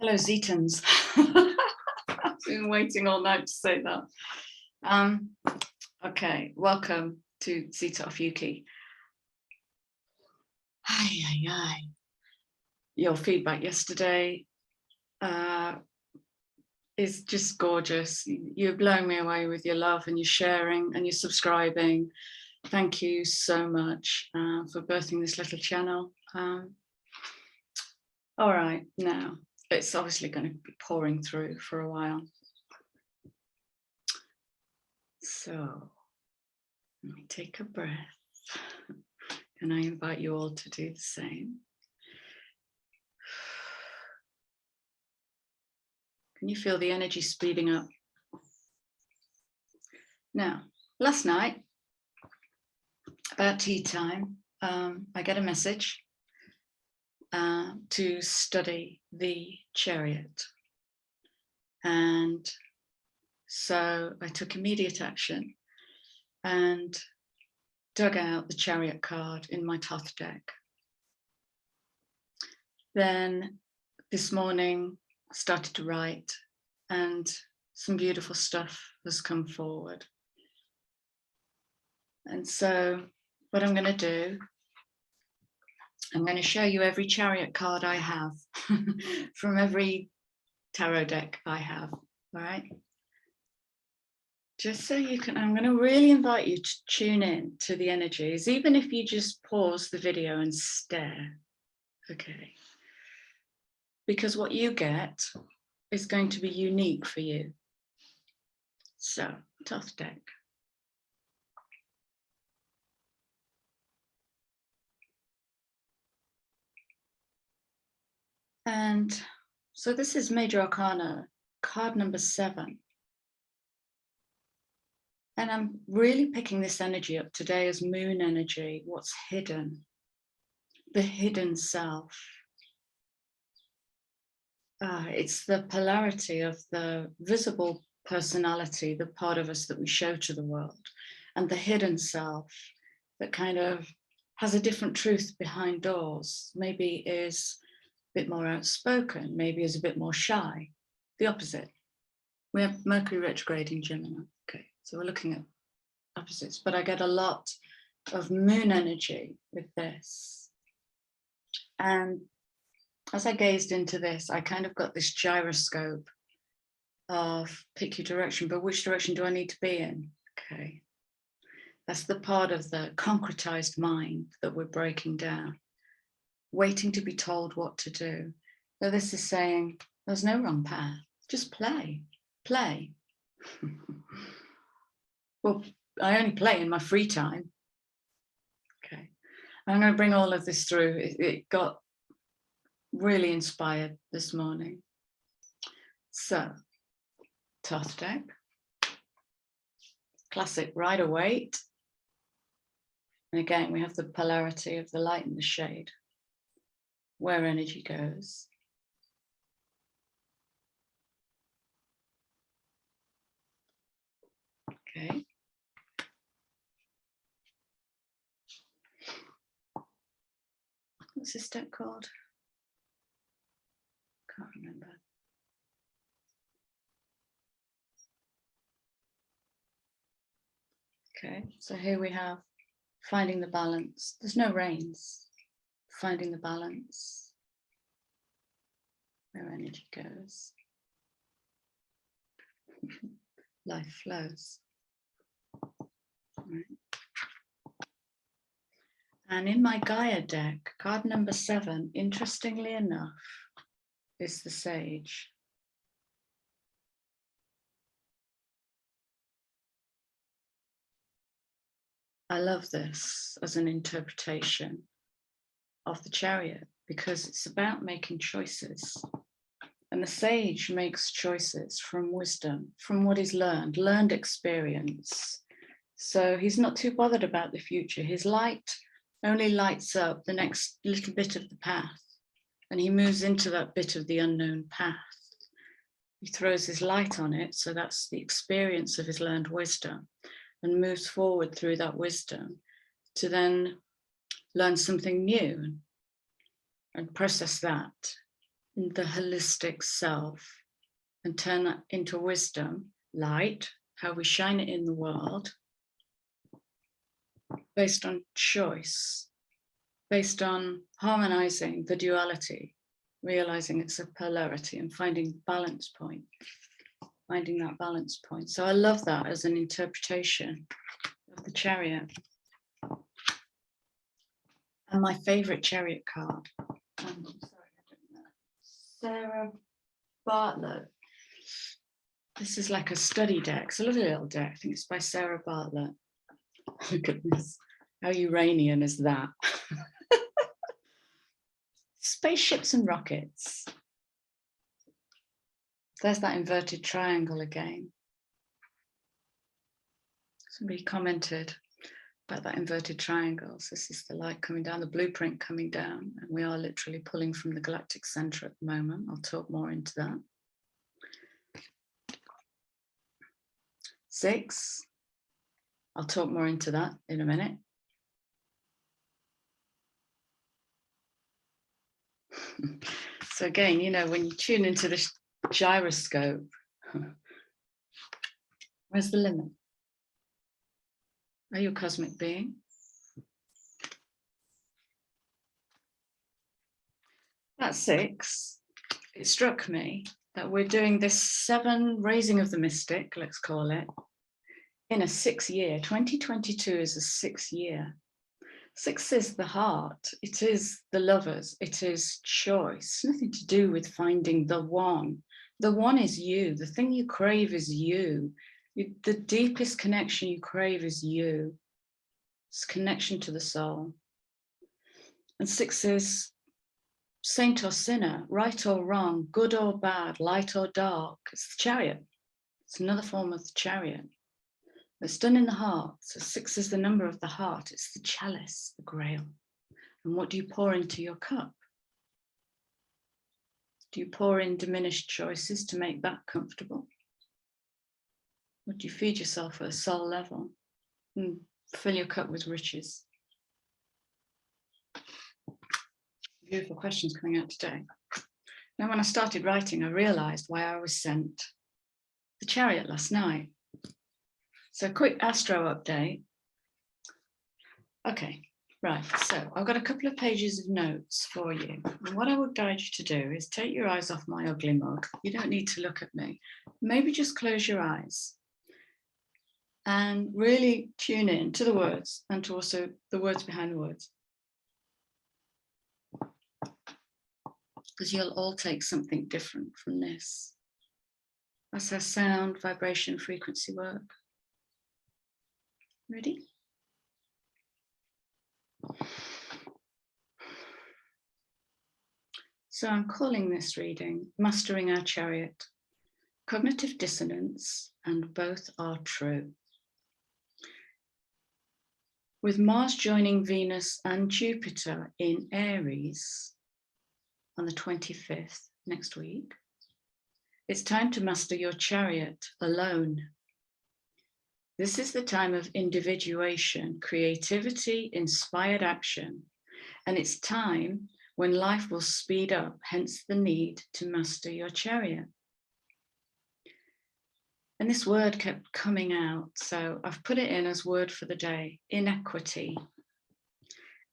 Hello, Zetans. I've been waiting all night to say that. Okay, welcome to Zeta Ophiuchi. Your feedback yesterday is just gorgeous. You're blowing me away with your love and your sharing and your subscribing. Thank you so much for birthing this little channel. All right, now it's obviously going to be pouring through for a while. So let me take a breath. And I invite you all to do the same. Can you feel the energy speeding up? Now, last night, about tea time, I get a message to study the Chariot. And so I took immediate action and dug out the Chariot card in my Thoth deck. Then this morning, started to write, and some beautiful stuff has come forward. And so what I'm going to do, I'm going to show you every Chariot card I have from every tarot deck I have, all right? Just so you can, I'm going to really invite you to tune in to the energies, even if you just pause the video and stare, okay? Because what you get is going to be unique for you. So, Thoth deck. And so this is Major Arcana, card number 7. And I'm really picking this energy up today as moon energy, what's hidden, the hidden self. It's the polarity of the visible personality, the part of us that we show to the world, and the hidden self that kind of has a different truth behind doors, maybe is a bit more outspoken, maybe is a bit more shy, the opposite. We have Mercury retrograde in Gemini. Okay, so we're looking at opposites, but I get a lot of moon energy with this. And as I gazed into this, I kind of got this gyroscope of pick your direction, but which direction do I need to be in? Okay, that's the part of the concretized mind that we're breaking down, waiting to be told what to do. So this is saying there's no wrong path, just play. Well, I only play in my free time. Okay, I'm going to bring all of this through. It got really inspired this morning. So, Thoth deck, classic Rider-Waite. And again, we have the polarity of the light and the shade, where energy goes. Okay. What's this deck called? Can't remember. Okay, so here we have finding the balance. There's no reins. Finding the balance, where energy goes. Life flows. Right. And in my Gaia deck, card number 7, interestingly enough, is the Sage. I love this as an interpretation of the Chariot because it's about making choices. And the Sage makes choices from wisdom, from what he's learned experience. So he's not too bothered about the future. His light only lights up the next little bit of the path, and he moves into that bit of the unknown path. He throws his light on it, so that's the experience of his learned wisdom, and moves forward through that wisdom to then learn something new and process that in the holistic self and turn that into wisdom, light, how we shine it in the world, based on choice, based on harmonizing the duality, realizing it's a polarity and finding balance point, finding that balance point. So I love that as an interpretation of the Chariot. And my favorite Chariot card, Sarah Bartlett. This is like a study deck. It's a lovely little deck. I think it's by Sarah Bartlett. Look at this. How Uranian is that? Spaceships and rockets. There's that inverted triangle again. Somebody commented about that inverted triangle. So this is the light coming down, the blueprint coming down, and we are literally pulling from the galactic center at the moment. I'll talk more into that. 6. I'll talk more into that in a minute. So again, you know, when you tune into the gyroscope, where's the limit? Are you a cosmic being? At 6, it struck me that we're doing this 7 raising of the mystic, let's call it, in a 6 year. 2022 is a 6 year. 6 is the heart, it is the lovers, it is choice, nothing to do with finding the one. The one is you, the thing you crave is you. The deepest connection you crave is you. It's connection to the soul. And 6 is saint or sinner, right or wrong, good or bad, light or dark. It's the Chariot. It's another form of the Chariot. It's done in the heart. So 6 is the number of the heart. It's the chalice, the grail. And what do you pour into your cup? Do you pour in diminished choices to make that comfortable? Or do you feed yourself at a soul level and fill your cup with riches? Beautiful questions coming out today. Now, when I started writing, I realized why I was sent the Chariot last night. So quick astro update. Okay, right, so I've got a couple of pages of notes for you. And what I would guide you to do is take your eyes off my ugly mug. You don't need to look at me. Maybe just close your eyes and really tune in to the words and to also the words behind the words. Because you'll all take something different from this. That's how sound, vibration, frequency work. Ready? So I'm calling this reading Mastering Our Chariot, Cognitive Dissonance, and Both Are True. With Mars joining Venus and Jupiter in Aries on the 25th, next week, it's time to master your chariot alone. This is the time of individuation, creativity, inspired action, and it's time when life will speed up, hence the need to master your chariot. And this word kept coming out, so I've put it in as word for the day, inequity.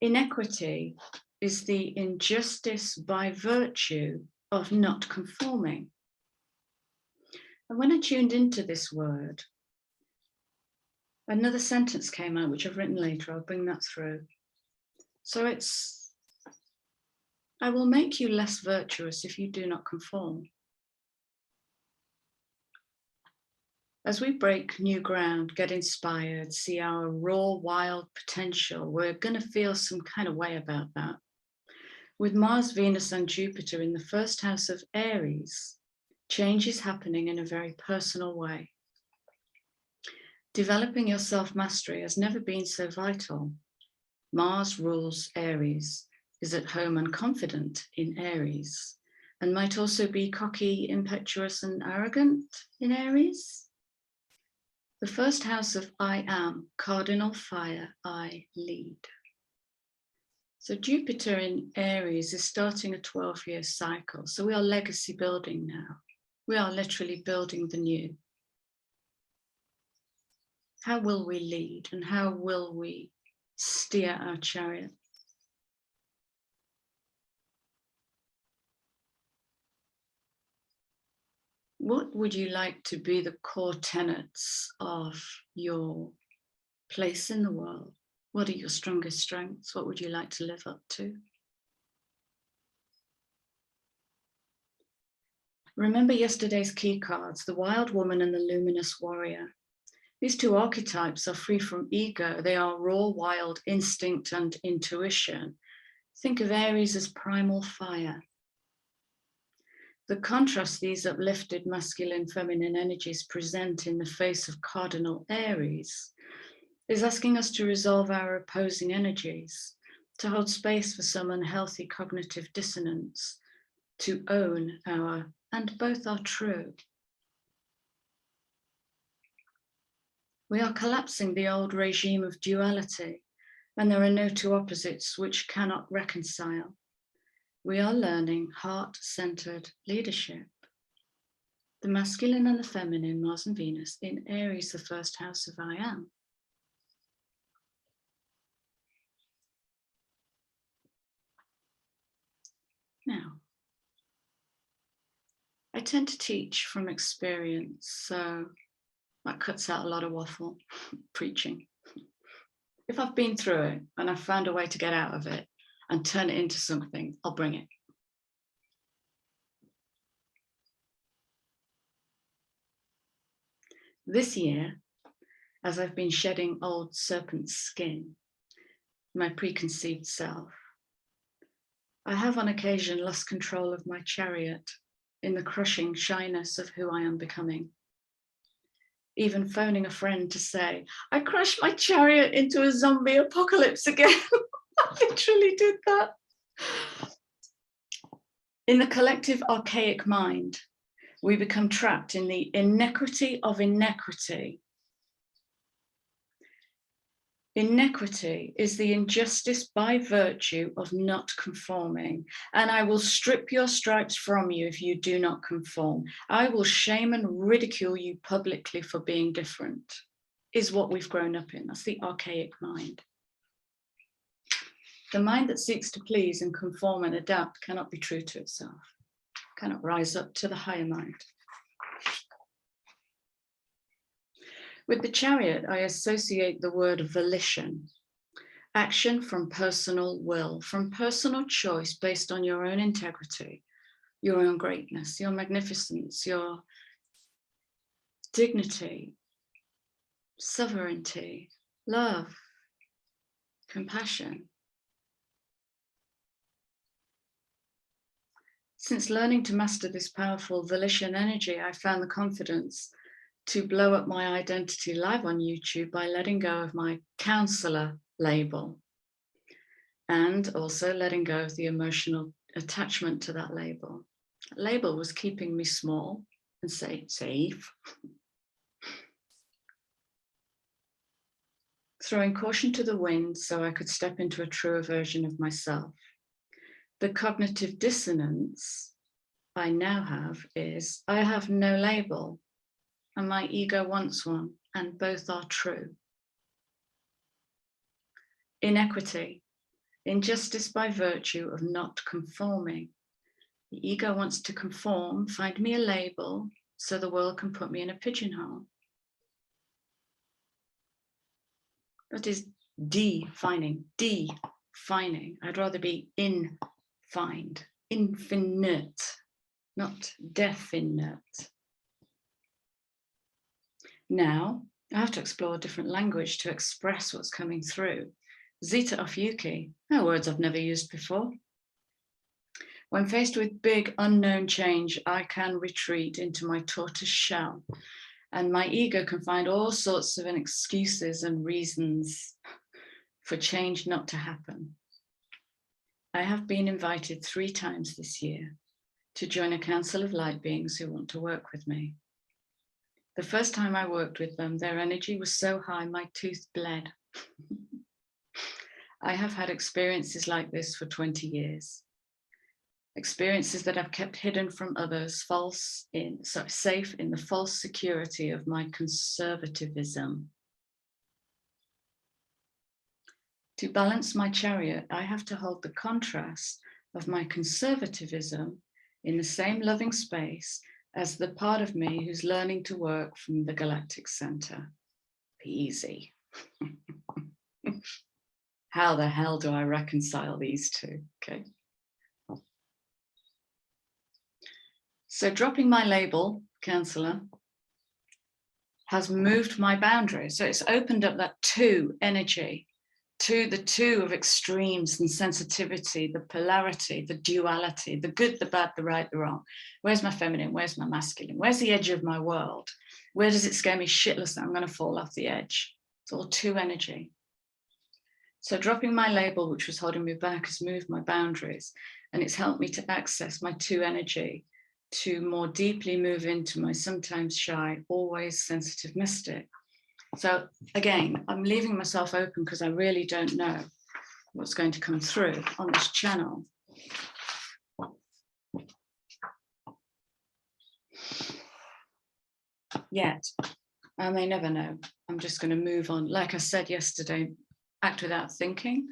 Inequity is the injustice by virtue of not conforming. And when I tuned into this word, another sentence came out, which I've written later. I'll bring that through. So it's, I will make you less virtuous if you do not conform. As we break new ground, get inspired, see our raw, wild potential, we're going to feel some kind of way about that. With Mars, Venus, and Jupiter in the first house of Aries, change is happening in a very personal way. Developing your self-mastery has never been so vital. Mars rules Aries, is at home and confident in Aries, and might also be cocky, impetuous, and arrogant in Aries. The first house of I am, cardinal fire, I lead. So Jupiter in Aries is starting a 12-year cycle. So we are legacy building now. We are literally building the new. How will we lead and how will we steer our chariot? What would you like to be the core tenets of your place in the world? What are your strongest strengths? What would you like to live up to? Remember yesterday's key cards, the wild woman and the luminous warrior. These two archetypes are free from ego. They are raw, wild instinct and intuition. Think of Aries as primal fire. The contrast these uplifted masculine, feminine energies present in the face of cardinal Aries is asking us to resolve our opposing energies, to hold space for some unhealthy cognitive dissonance, to own our, and both are true. We are collapsing the old regime of duality, and there are no two opposites which cannot reconcile. We are learning heart-centered leadership. The masculine and the feminine, Mars and Venus, in Aries, the first house of I Am. Now, I tend to teach from experience, so that cuts out a lot of waffle, preaching. If I've been through it and I've found a way to get out of it and turn it into something, I'll bring it. This year, as I've been shedding old serpent skin, my preconceived self, I have on occasion lost control of my chariot in the crushing shyness of who I am becoming. Even phoning a friend to say, I crashed my chariot into a zombie apocalypse again. I literally did that. In the collective archaic mind, we become trapped in the inequity of inequity. Inequity is the injustice by virtue of not conforming, and I will strip your stripes from you if you do not conform. I will shame and ridicule you publicly for being different, is what we've grown up in. That's the archaic mind. The mind that seeks to please and conform and adapt cannot be true to itself, cannot rise up to the higher mind. With the chariot, I associate the word volition, action from personal will, from personal choice based on your own integrity, your own greatness, your magnificence, your dignity, sovereignty, love, compassion. Since learning to master this powerful volition energy, I found the confidence to blow up my identity live on YouTube by letting go of my counselor label and also letting go of the emotional attachment to that label. That label was keeping me small and safe. Throwing caution to the wind so I could step into a truer version of myself. The cognitive dissonance I now have is I have no label, and my ego wants one, and both are true. Inequity, injustice by virtue of not conforming. The ego wants to conform, find me a label, so the world can put me in a pigeonhole. That is defining. I'd rather be infined, infinite, not definite. Now, I have to explore a different language to express what's coming through. Zeta Ophiuchi, words I've never used before. When faced with big unknown change, I can retreat into my tortoise shell, and my ego can find all sorts of excuses and reasons for change not to happen. I have been invited 3 times this year to join a council of light beings who want to work with me. The first time I worked with them, their energy was so high, my tooth bled. I have had experiences like this for 20 years. Experiences that I've kept hidden from others, safe in the false security of my conservatism. To balance my chariot, I have to hold the contrast of my conservatism in the same loving space as the part of me who's learning to work from the galactic center. Easy. How the hell do I reconcile these two? Okay. So dropping my label, counselor, has moved my boundaries. So it's opened up that two energy, the two of extremes and sensitivity, the polarity, the duality, the good, the bad, the right, the wrong. Where's my feminine? Where's my masculine? Where's the edge of my world? Where does it scare me shitless that I'm going to fall off the edge? It's all two energy. So dropping my label, which was holding me back, has moved my boundaries, and it's helped me to access my two energy, to more deeply move into my sometimes shy, always sensitive mystic. So again, I'm leaving myself open because I really don't know what's going to come through on this channel. Yet, I may never know. I'm just going to move on. Like I said yesterday, act without thinking.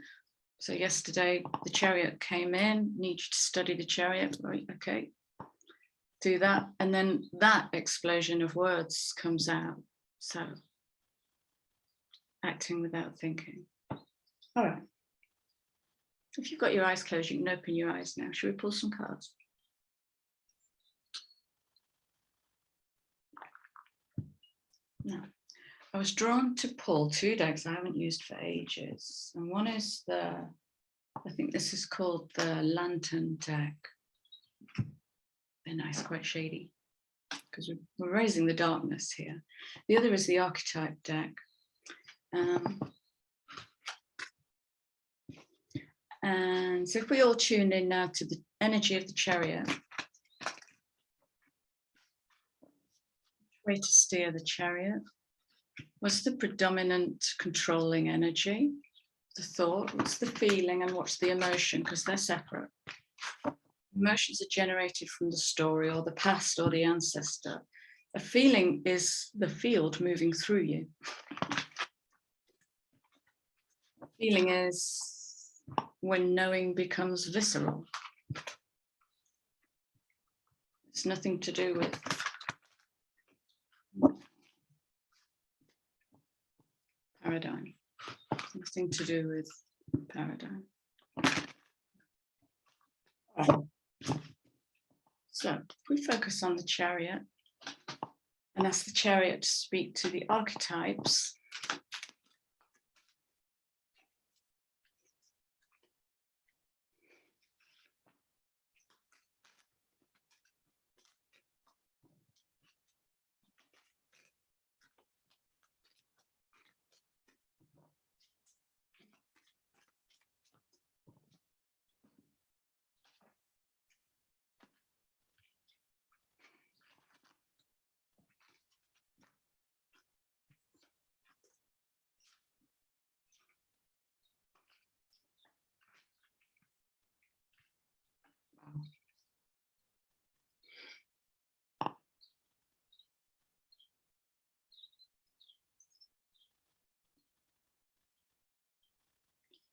So yesterday, the chariot came in, need you to study the chariot, right? Okay, do that. And then that explosion of words comes out. So acting without thinking. All right. If you've got your eyes closed, you can open your eyes now. Should we pull some cards? No. I was drawn to pull two decks I haven't used for ages. And one is I think this is called the Lantern deck. They're nice, quite shady, because we're raising the darkness here. The other is the Archetype deck. And so if we all tune in now to the energy of the chariot, way to steer the chariot. What's the predominant controlling energy? The thought, what's the feeling, and what's the emotion? Because they're separate. Emotions are generated from the story or the past or the ancestor. A feeling is the field moving through you. A feeling is when knowing becomes visceral. It's nothing to do with paradigm. Nothing to do with paradigm. Right. So if we focus on the chariot and ask the chariot to speak to the archetypes,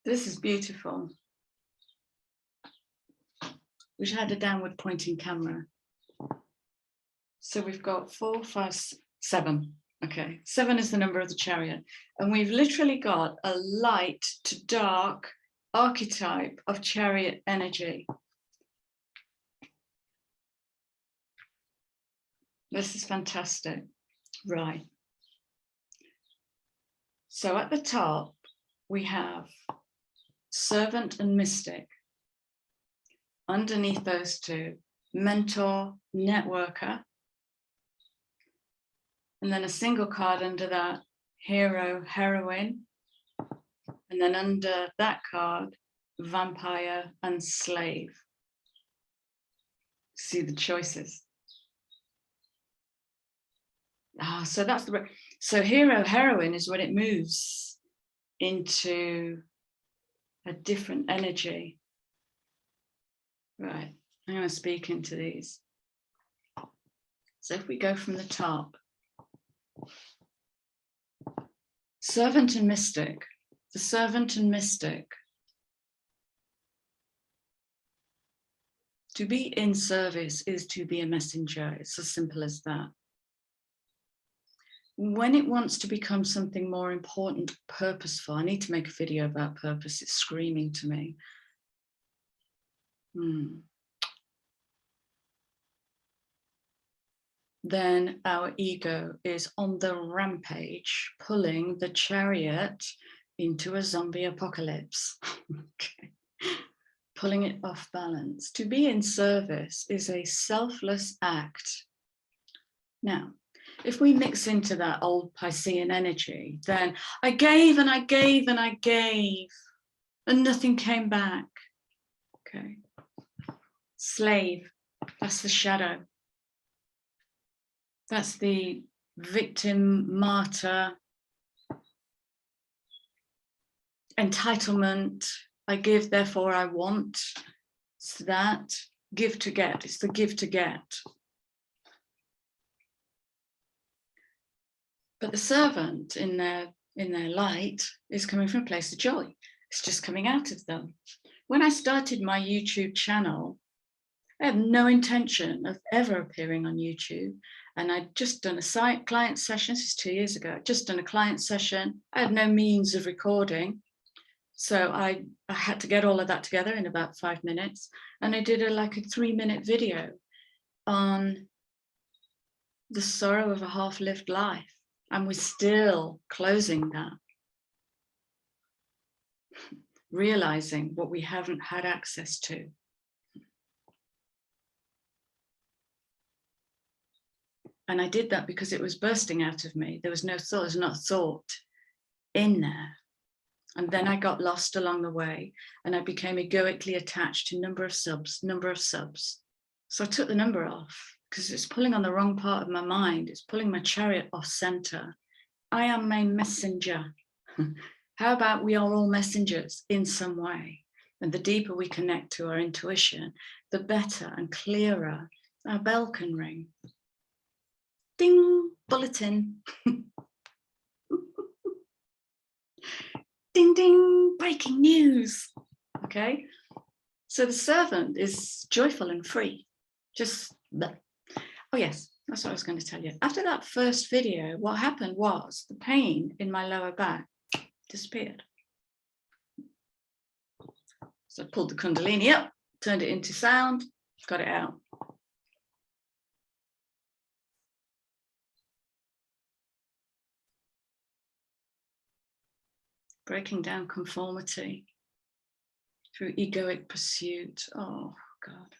this is beautiful. We've had a downward pointing camera. So we've got 4, 5, 7. Okay, 7 is the number of the chariot. And we've literally got a light to dark archetype of chariot energy. This is fantastic. Right. So at the top, we have servant and mystic. Underneath those two, mentor, networker. And then a single card under that, hero, heroine. And then under that card, vampire and slave. See the choices. So that's so hero, heroine is when it moves into a different energy. Right, I'm going to speak into these. So if we go from the top, servant and mystic, the servant and mystic. To be in service is to be a messenger. It's as simple as that. When it wants to become something more important, purposeful, I need to make a video about purpose. It's screaming to me. Then our ego is on the rampage, pulling the chariot into a zombie apocalypse. Okay. Pulling it off balance. To be in service is a selfless act. Now, if we mix into that old Piscean energy, then I gave and I gave and I gave, and nothing came back. Okay. Slave, that's the shadow. That's the victim, martyr, entitlement. I give, therefore I want. It's that give to get. It's the give to get. But the servant in their light is coming from a place of joy. It's just coming out of them. When I started my YouTube channel, I had no intention of ever appearing on YouTube. And I'd just done a client session. This is 2 years ago. I'd just done a client session. I had no means of recording. So I had to get all of that together in about 5 minutes. And I did like a 3-minute video on the sorrow of a half-lived life. And we're still closing that. Realizing what we haven't had access to. And I did that because it was bursting out of me. There was no thought, there's not thought in there. And then I got lost along the way and I became egoically attached to number of subs. So I took the number off because it's pulling on the wrong part of my mind. It's pulling my chariot off center. I am my messenger. How about we are all messengers in some way? And the deeper we connect to our intuition, the better and clearer our bell can ring. Ding, bulletin. Ding, ding, breaking news. Okay, so the servant is joyful and free. Just that. Oh yes, that's what I was going to tell you. After that first video, what happened was the pain in my lower back disappeared. So I pulled the Kundalini up, turned it into sound, got it out. Breaking down conformity through egoic pursuit. Oh God,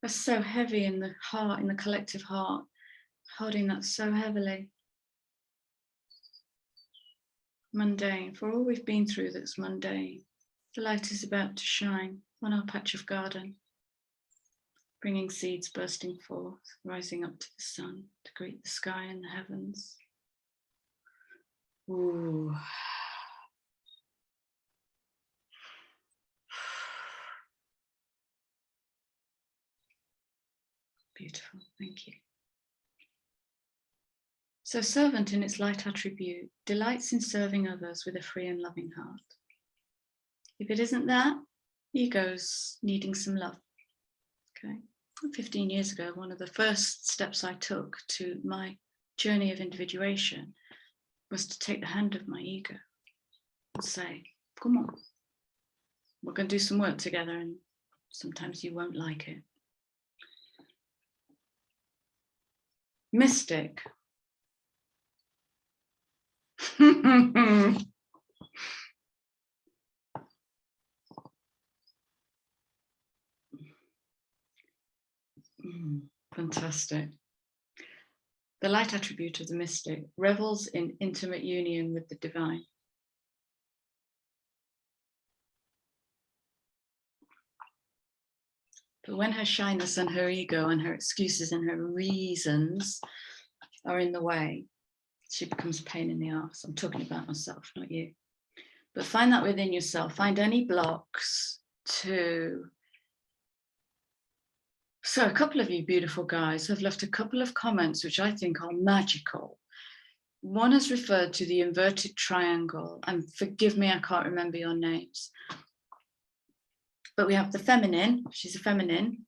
that's so heavy in the heart, in the collective heart, holding that so heavily. Mundane, for all we've been through that's mundane, the light is about to shine on our patch of garden, bringing seeds bursting forth, rising up to the sun to greet the sky and the heavens. Ooh. Beautiful, thank you. So servant in its light attribute delights in serving others with a free and loving heart. If it isn't that, ego's needing some love. Okay. 15 years ago, one of the first steps I took to my journey of individuation was to take the hand of my ego and say, come on, we're going to do some work together and sometimes you won't like it. Mystic. Fantastic. The light attribute of the mystic revels in intimate union with the divine. But when her shyness and her ego and her excuses and her reasons are in the way, she becomes a pain in the arse. I'm talking about myself, not you. But find that within yourself. Find any blocks to... So a couple of you beautiful guys have left a couple of comments which I think are magical. One has referred to the inverted triangle, and forgive me, I can't remember your names. But we have the feminine, she's a feminine,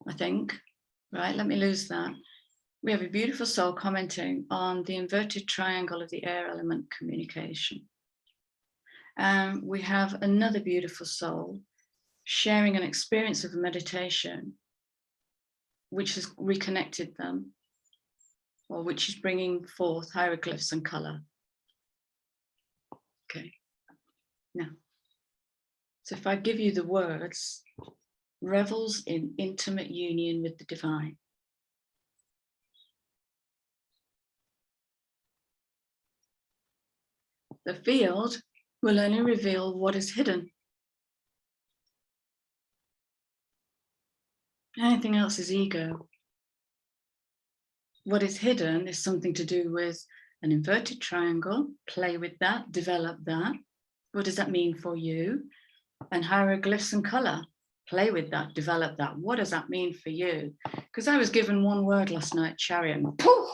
I think, right? Let me lose that. We have a beautiful soul commenting on the inverted triangle of the air element communication. We have another beautiful soul sharing an experience of a meditation which has reconnected them, or which is bringing forth hieroglyphs and color. Okay, now, so if I give you the words, revels in intimate union with the divine. The field will only reveal what is hidden. Anything else is ego. What is hidden is something to do with an inverted triangle. Play with that, develop that. What does that mean for you? And hieroglyphs and color. Play with that, develop that. What does that mean for you? Because I was given one word last night, chariot, and poof!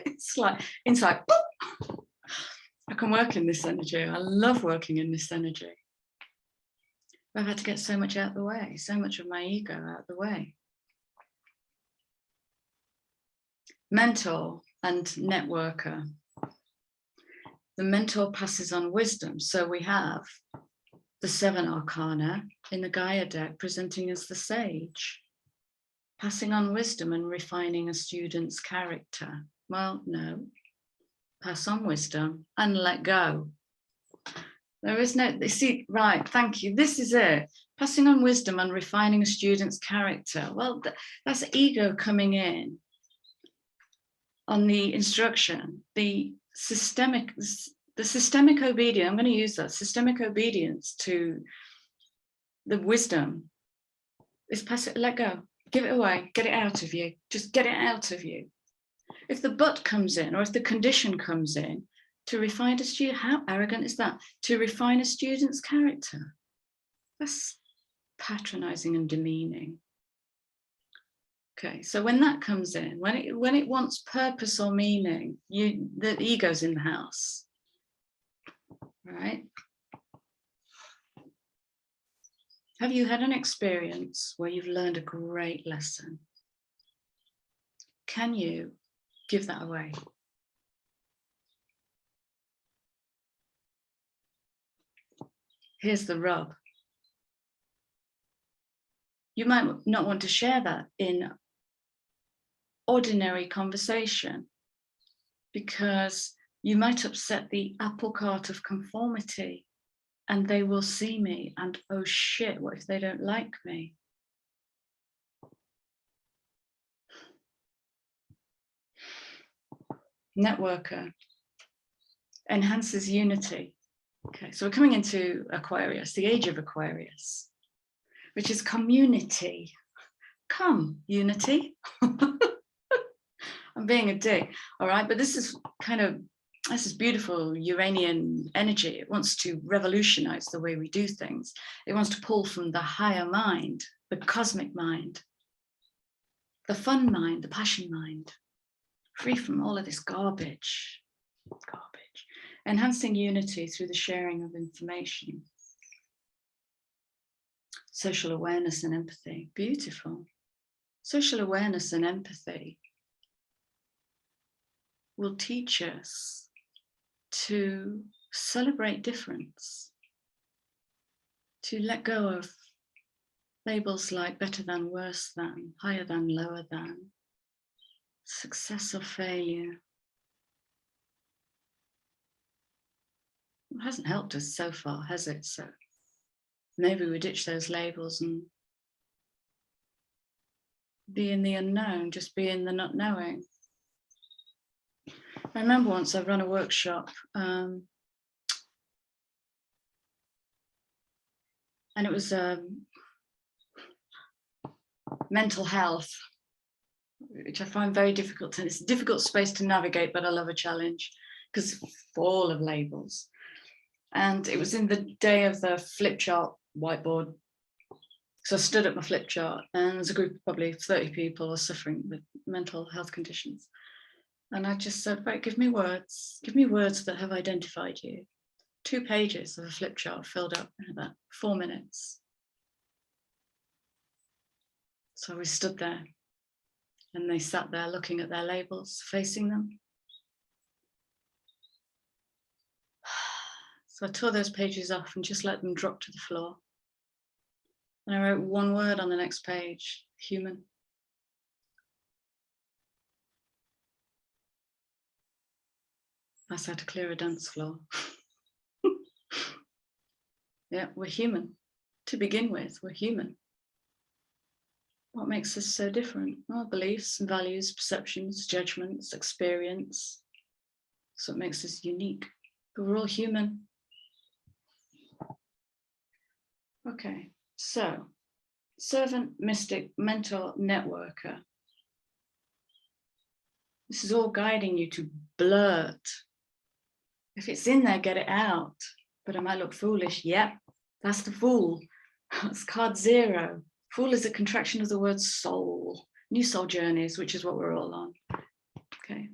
It's like inside, poof! I can work in this energy. I love working in this energy. I've had to get so much out of the way, so much of my ego out of the way. Mentor and networker. The mentor passes on wisdom. So we have the 7 Arcana in the Gaia deck presenting as the sage, passing on wisdom and refining a student's character. Well, no, pass on wisdom and let go. There is no, see, right, thank you. This is it. Passing on wisdom and refining a student's character. Well, that's ego coming in on the instruction, the systemic obedience. I'm going to use that systemic obedience to the wisdom is pass it, let go, give it away, get it out of you, just get it out of you. If the but comes in, or if the condition comes in, to refine a student, how arrogant is that? To refine a student's character. That's patronizing and demeaning. Okay, so when that comes in, when it wants purpose or meaning, the ego's in the house, right? Have you had an experience where you've learned a great lesson? Can you give that away? Here's the rub. You might not want to share that in ordinary conversation because you might upset the apple cart of conformity and they will see me and, oh shit, what if they don't like me? Networker enhances unity. Okay, so we're coming into Aquarius, the age of Aquarius, which is community. Come, unity. I'm being a dick, all right? But this is this is beautiful Uranian energy. It wants to revolutionize the way we do things. It wants to pull from the higher mind, the cosmic mind, the fun mind, the passion mind, free from all of this garbage. Enhancing unity through the sharing of information. Social awareness and empathy, beautiful. Social awareness and empathy will teach us to celebrate difference, to let go of labels like better than, worse than, higher than, lower than, success or failure. It hasn't helped us so far, has it? So maybe we ditch those labels and be in the unknown, just be in the not knowing. I remember once I ran a workshop and it was mental health, which I find very difficult. And it's a difficult space to navigate, but I love a challenge because it's full of labels. And it was in the day of the flip chart whiteboard. So I stood at my flip chart, and there's a group of probably 30 people are suffering with mental health conditions. And I just said, right, give me words that have identified you. 2 pages of a flip chart filled up in about 4 minutes. So we stood there, and they sat there looking at their labels, facing them. So I tore those pages off and just let them drop to the floor. And I wrote 1 word on the next page, human. That's how to clear a dance floor. Yeah, we're human. To begin with, we're human. What makes us so different? Well, beliefs and values, perceptions, judgments, experience. That's what makes us unique. But we're all human. Okay, so servant, mystic, mentor, networker. This is all guiding you to blurt. If it's in there, get it out. But I might look foolish. Yep, that's the fool. That's card 0. Fool is a contraction of the word soul. New soul journeys, which is what we're all on. Okay.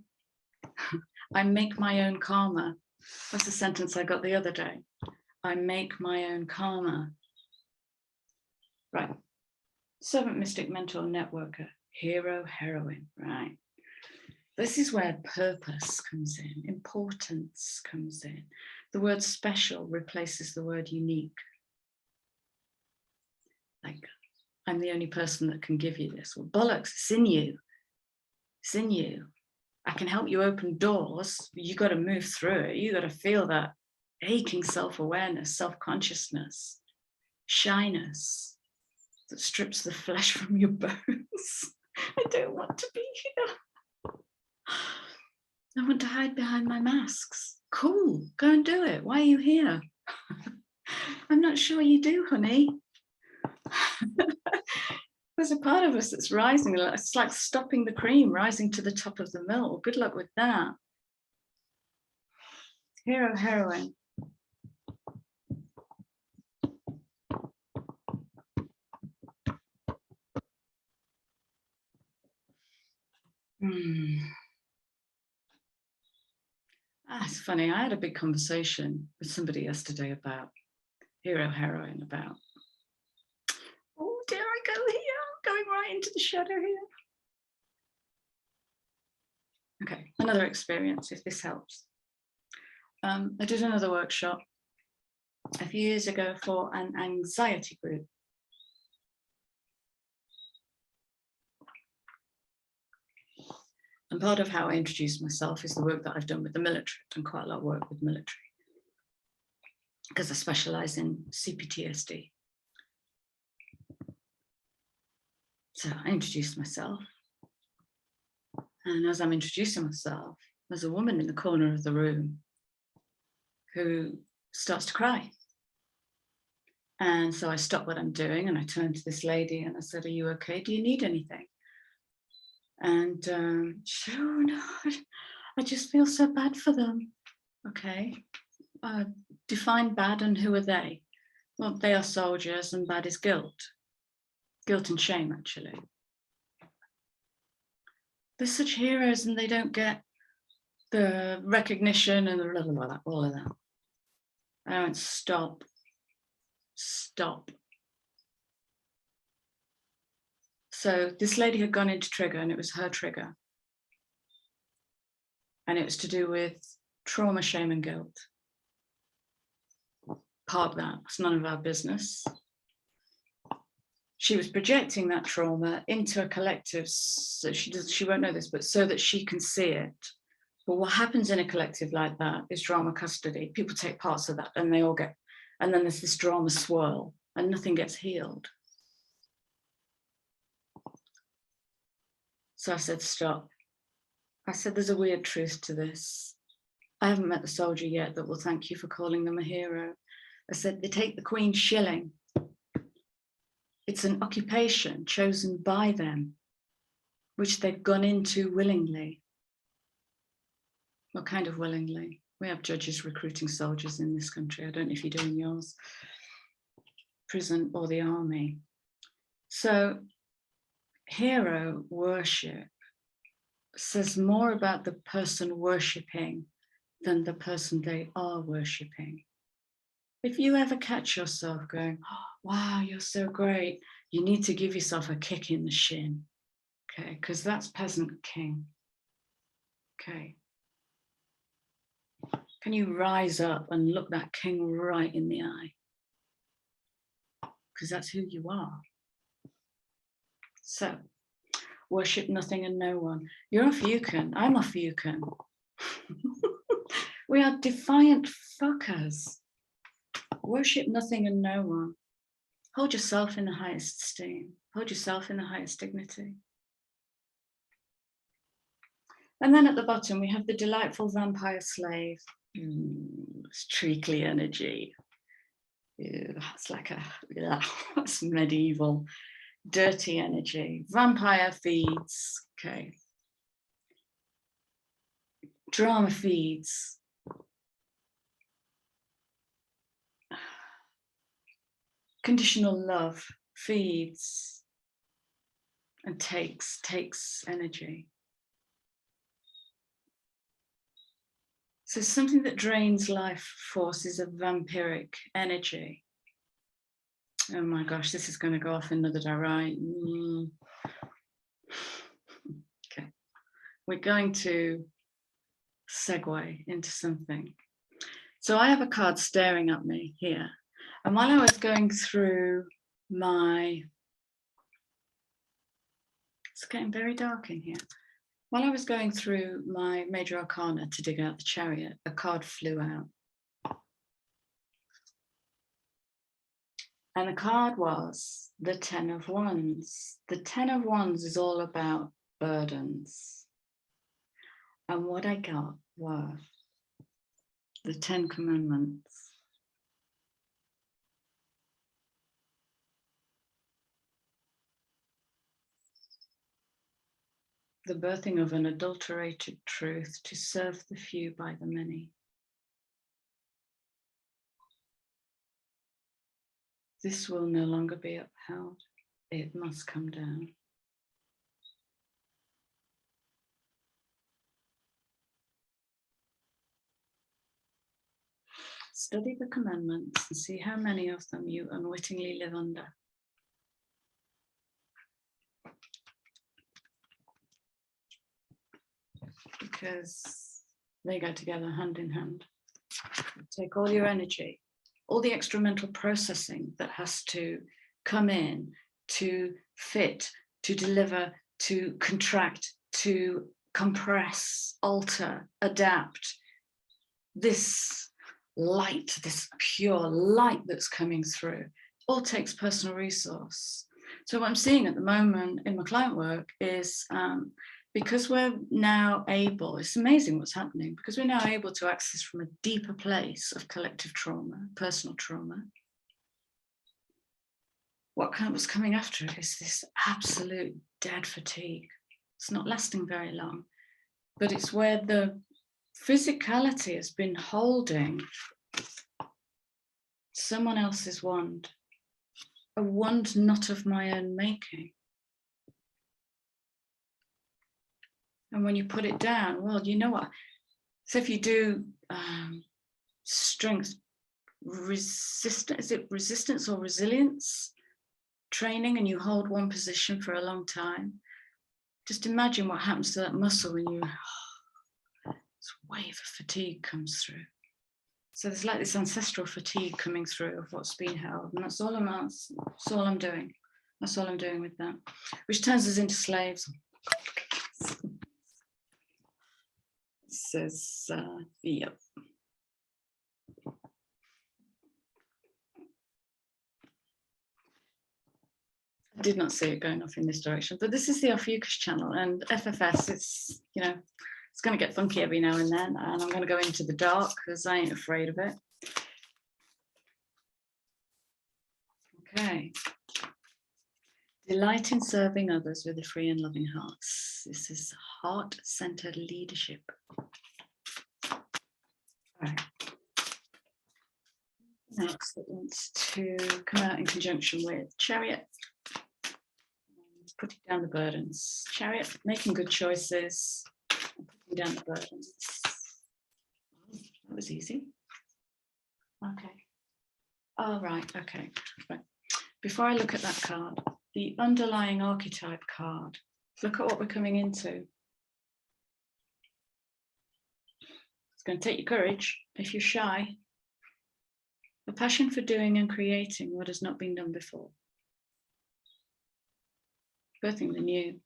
I make my own karma. That's a sentence I got the other day. I make my own karma. Right. Servant, mystic, mentor, networker, hero, heroine. Right. This is where purpose comes in, importance comes in. The word special replaces the word unique. Like, I'm the only person that can give you this. Well, bollocks, it's in you. It's in you. I can help you open doors, but you got to move through it. You got to feel that aching self-awareness, self-consciousness, shyness that strips the flesh from your bones. I don't want to be here. I want to hide behind my masks. Cool, go and do it. Why are you here? I'm not sure you do, honey. There's a part of us that's rising. It's like stopping the cream, rising to the top of the mill. Good luck with that. Hero, heroine. It's funny. I had a big conversation with somebody yesterday about hero, heroine, about, oh, dare I go here? I'm going right into the shadow here. Okay, another experience, if this helps. I did another workshop a few years ago for an anxiety group. And part of how I introduce myself is the work that I've done with the military. I've done quite a lot of work with the military because I specialize in CPTSD. So I introduced myself. And as I'm introducing myself, there's a woman in the corner of the room who starts to cry. And so I stop what I'm doing and I turned to this lady and I said, are you okay? Do you need anything? And she said, oh no, I just feel so bad for them. Okay, define bad and who are they? Well, they are soldiers and bad is guilt. Guilt and shame, actually. They're such heroes and they don't get the recognition and all of that. I went, stop. So this lady had gone into trigger and it was her trigger. And it was to do with trauma, shame and guilt. Park that, it's none of our business. She was projecting that trauma into a collective, so she won't know this, but so that she can see it. But what happens in a collective like that is drama custody. People take parts of that and they all get, and then there's this drama swirl and nothing gets healed. So I said, stop. I said, there's a weird truth to this. I haven't met the soldier yet that will thank you for calling them a hero. I said, they take the Queen's shilling. It's an occupation chosen by them, which they've gone into willingly. What kind of willingly? We have judges recruiting soldiers in this country. I don't know if you do in yours, prison or the army. So hero worship says more about the person worshipping than the person they are worshipping. If you ever catch yourself going, oh, wow, you're so great, you need to give yourself a kick in the shin, okay? Because that's peasant king, okay? Can you rise up and look that king right in the eye? Because that's who you are. So, worship nothing and no one. You're Ophiuchus, I'm Ophiuchus. We are defiant fuckers. Worship nothing and no one. Hold yourself in the highest esteem. Hold yourself in the highest dignity. And then at the bottom, we have the delightful vampire slave. It's treacly energy. It's like that's medieval, dirty energy. Vampire feeds, okay. Drama feeds. Conditional love feeds and takes energy. So something that drains life force is a vampiric energy. Oh my gosh, this is going to go off another direction. Okay, we're going to segue into something. So I have a card staring at me here. And while I was going through my, it's getting very dark in here. While I was going through my major arcana to dig out the Chariot, a card flew out. And the card was the 10 of Wands. The 10 of Wands is all about burdens. And what I got were the 10 Commandments. The birthing of an adulterated truth to serve the few by the many. This will no longer be upheld. It must come down. Study the commandments and see how many of them you unwittingly live under. Because they go together hand in hand. Take all your energy, all the extra mental processing that has to come in to fit, to deliver, to contract, to compress, alter, adapt. This light, this pure light that's coming through, all takes personal resource. So what I'm seeing at the moment in my client work is because we're now able, it's amazing what's happening, because we're now able to access from a deeper place of collective trauma, personal trauma. What's coming after it is this absolute dead fatigue. It's not lasting very long, but it's where the physicality has been holding someone else's wand, a wand not of my own making. And when you put it down, well, you know what? So if you do strength resistance, is it resistance or resilience training, and you hold one position for a long time, just imagine what happens to that muscle when you, this wave of fatigue comes through. So there's like this ancestral fatigue coming through of what's been held, and that's all I'm doing. That's all I'm doing with that, which turns us into slaves. Says, yep. I did not see it going off in this direction, but this is the Ophiuchus channel, and FFS, it's, you know, it's going to get funky every now and then, and I'm going to go into the dark because I ain't afraid of it. Okay. Delight in serving others with a free and loving heart. This is heart-centered leadership. All right. Next, it wants to come out in conjunction with Chariot. Putting down the burdens. Chariot, making good choices. Putting down the burdens. That was easy. Okay. Oh, right. Okay. Right. Before I look at that card, the underlying archetype card, look at what we're coming into. It's going to take you courage if you're shy. A passion for doing and creating what has not been done before. Birthing the new.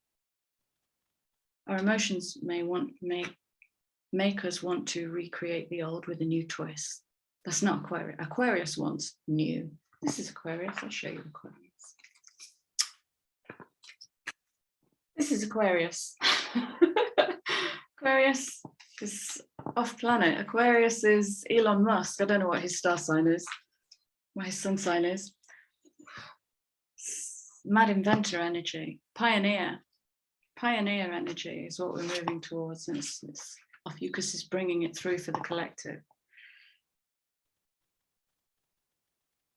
Our emotions may make us want to recreate the old with a new twist. That's not Aquarius. Aquarius wants new. This is Aquarius. I'll show you Aquarius. This is Aquarius. Aquarius is off planet. Aquarius is Elon Musk. I don't know what his star sign is, what his sun sign is. Mad inventor energy, pioneer energy is what we're moving towards, and Ophiuchus is bringing it through for the collective.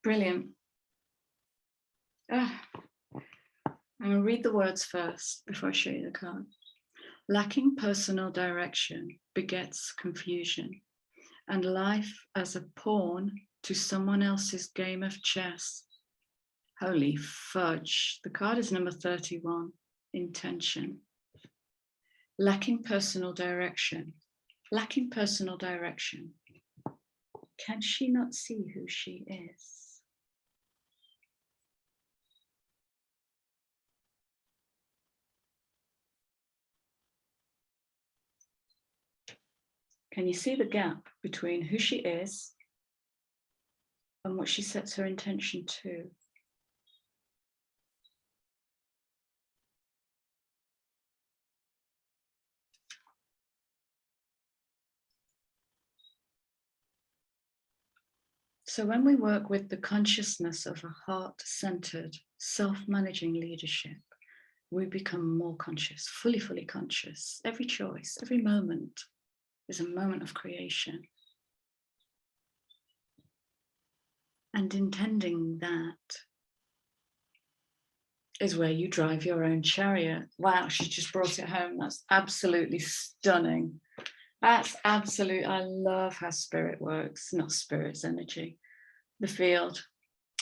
Brilliant. I'm going to read the words first before I show you the card. Lacking personal direction begets confusion, and life as a pawn to someone else's game of chess. Holy fudge. The card is number 31, intention. Lacking personal direction. Lacking personal direction. Can she not see who she is? Can you see the gap between who she is and what she sets her intention to? So when we work with the consciousness of a heart-centered, self-managing leadership, we become more conscious, fully conscious. Every choice, every moment is a moment of creation. And intending that is where you drive your own chariot. Wow, she just brought it home. That's absolutely stunning. That's absolute. I love how spirit works, not spirit's energy. The field.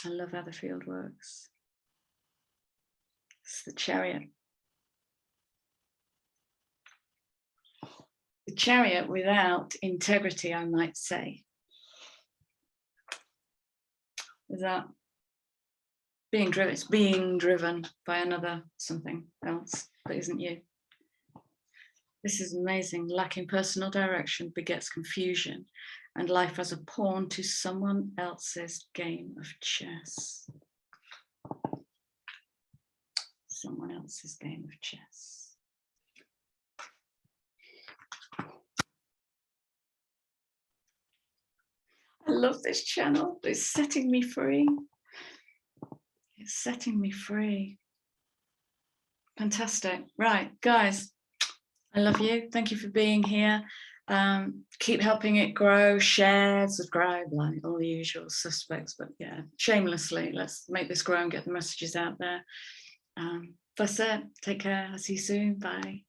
I love how the field works. It's the chariot. The chariot without integrity, I might say. Is that being driven? It's being driven by another something else that isn't you. This is amazing. Lacking personal direction begets confusion, and life as a pawn to someone else's game of chess. Someone else's game of chess. I love this channel. It's setting me free. It's setting me free. Fantastic. Right, guys, I love you. Thank you for being here. Keep helping it grow, share, subscribe, like all the usual suspects. But yeah, shamelessly, let's make this grow and get the messages out there. That's it. Take care. I'll see you soon. Bye.